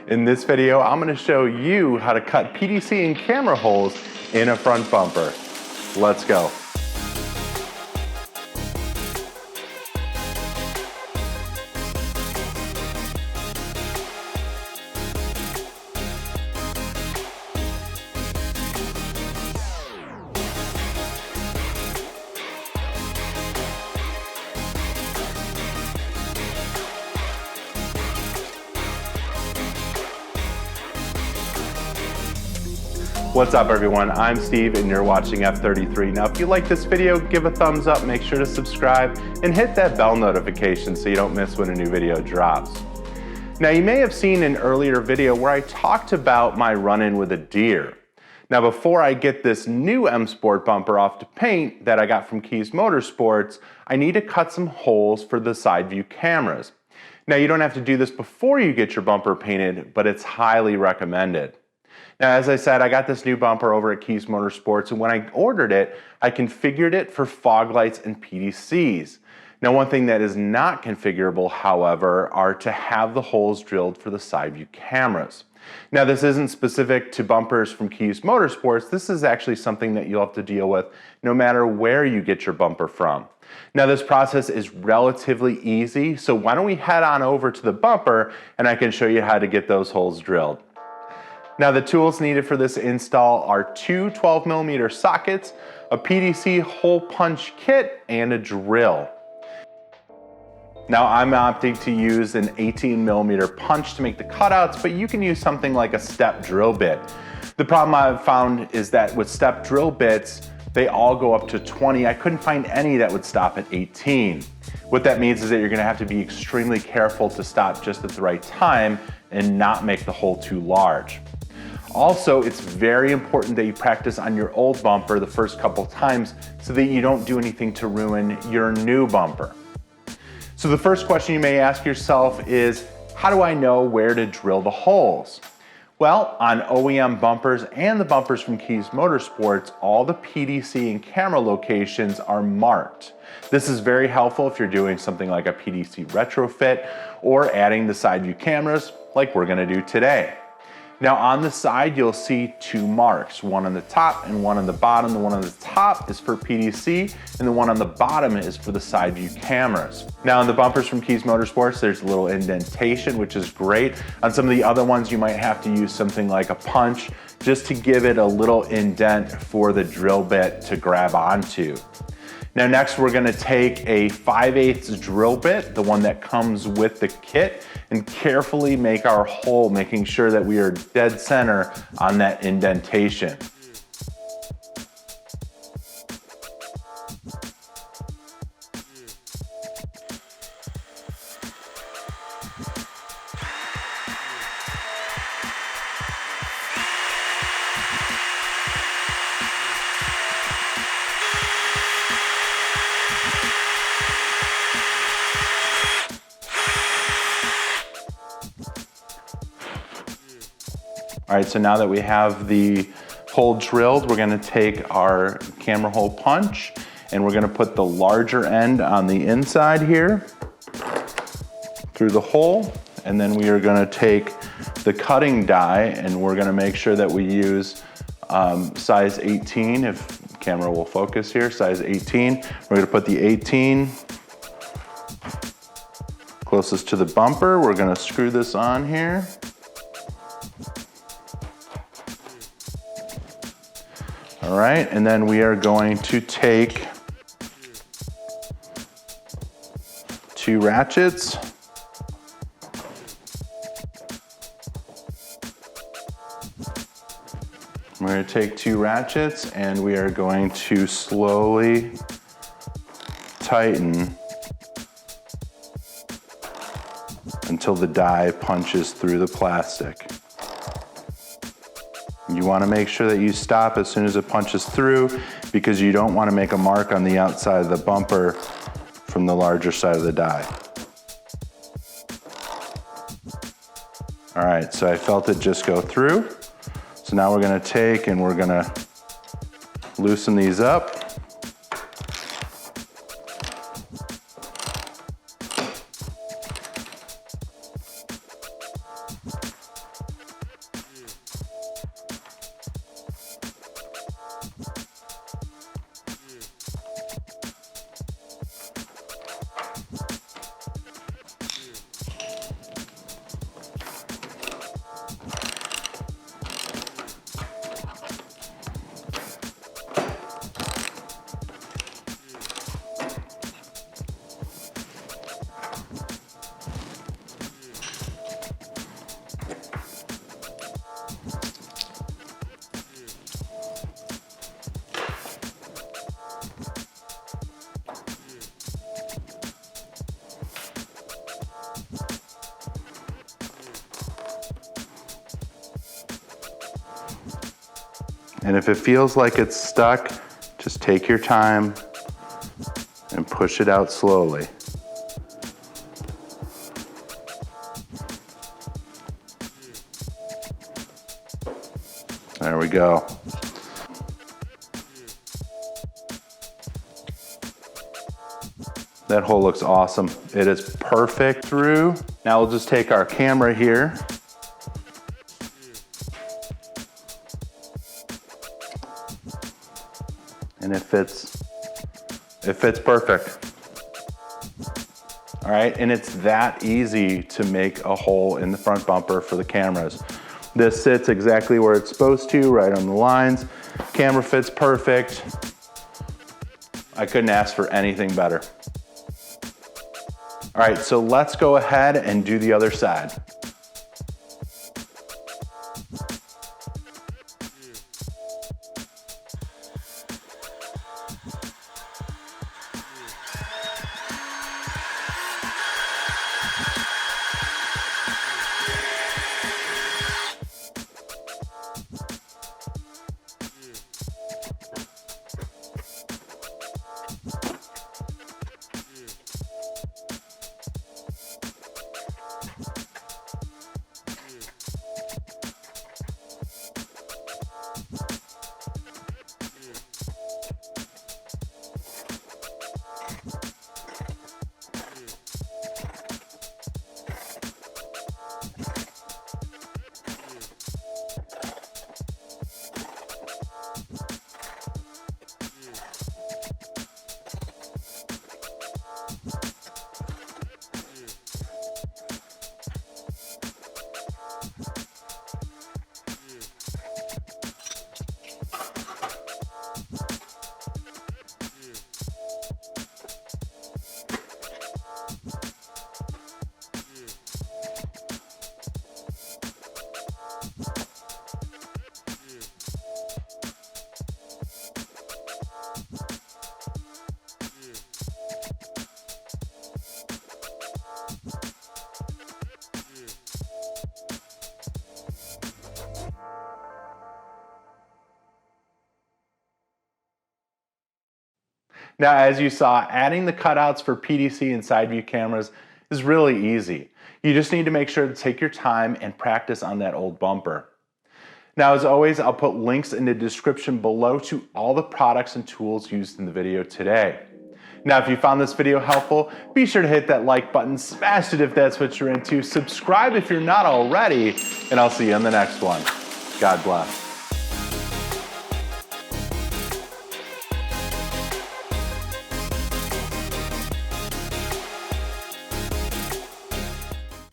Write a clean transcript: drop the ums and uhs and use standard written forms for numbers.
In this video, I'm going to show you how to cut PDC and camera holes in a front bumper. Let's go. What's up everyone, I'm Steve and you're watching F33. Now if you like this video, give a thumbs up, make sure to subscribe, and hit that bell notification so you don't miss when a new video drops. Now you may have seen an earlier video where I talked about my run-in with a deer. Now before I get this new M-Sport bumper off to paint that I got from Keys Motorsports, I need to cut some holes for the side view cameras. Now you don't have to do this before you get your bumper painted, but it's highly recommended. Now, as I said, I got this new bumper over at Keys Motorsports, and when I ordered it, I configured it for fog lights and PDCs. Now, one thing that is not configurable, however, are to have the holes drilled for the side view cameras. Now, this isn't specific to bumpers from Keys Motorsports. This is actually something that you'll have to deal with no matter where you get your bumper from. Now, this process is relatively easy, so why don't we head on over to the bumper and I can show you how to get those holes drilled. Now the tools needed for this install are two 12mm sockets, a PDC hole punch kit, and a drill. Now I'm opting to use an 18mm punch to make the cutouts, but you can use something like a step drill bit. The problem I've found is that with step drill bits, they all go up to 20. I couldn't find any that would stop at 18. What that means is that you're gonna have to be extremely careful to stop just at the right time and not make the hole too large. Also, it's very important that you practice on your old bumper the first couple times so that you don't do anything to ruin your new bumper. So the first question you may ask yourself is, how do I know where to drill the holes? Well, on OEM bumpers and the bumpers from Keys Motorsports, all the PDC and camera locations are marked. This is very helpful if you're doing something like a PDC retrofit or adding the side view cameras like we're gonna do today. Now on the side, you'll see two marks, one on the top and one on the bottom. The one on the top is for PDC and the one on the bottom is for the side view cameras. Now on the bumpers from Keys Motorsports, there's a little indentation, which is great. On some of the other ones, you might have to use something like a punch just to give it a little indent for the drill bit to grab onto. Now next we're gonna take a 5/8 drill bit, the one that comes with the kit, and carefully make our hole, making sure that we are dead center on that indentation. All right, so now that we have the hole drilled, we're gonna take our camera hole punch and we're gonna put the larger end on the inside here through the hole. And then we are gonna take the cutting die and we're gonna make sure that we use size 18, if camera will focus here, size 18. We're gonna put the 18 closest to the bumper. We're gonna screw this on here. All right, and then we are going to take two ratchets. We're going to take two ratchets and we are going to slowly tighten until the die punches through the plastic. You want to make sure that you stop as soon as it punches through because you don't want to make a mark on the outside of the bumper from the larger side of the die. All right, so I felt it just go through. So now we're gonna take and we're gonna loosen these up. And if it feels like it's stuck, just take your time and push it out slowly. There we go. That hole looks awesome. It is perfect through. Now we'll just take our camera here. And it fits perfect. All right, and it's that easy to make a hole in the front bumper for the cameras. This sits exactly where it's supposed to, right on the lines. Camera fits perfect. I couldn't ask for anything better. All right, so let's go ahead and do the other side. Now, as you saw, adding the cutouts for PDC and side view cameras is really easy. You just need to make sure to take your time and practice on that old bumper. Now, as always, I'll put links in the description below to all the products and tools used in the video today. Now, if you found this video helpful, be sure to hit that like button, smash it if that's what you're into, subscribe if you're not already, and I'll see you in the next one. God bless.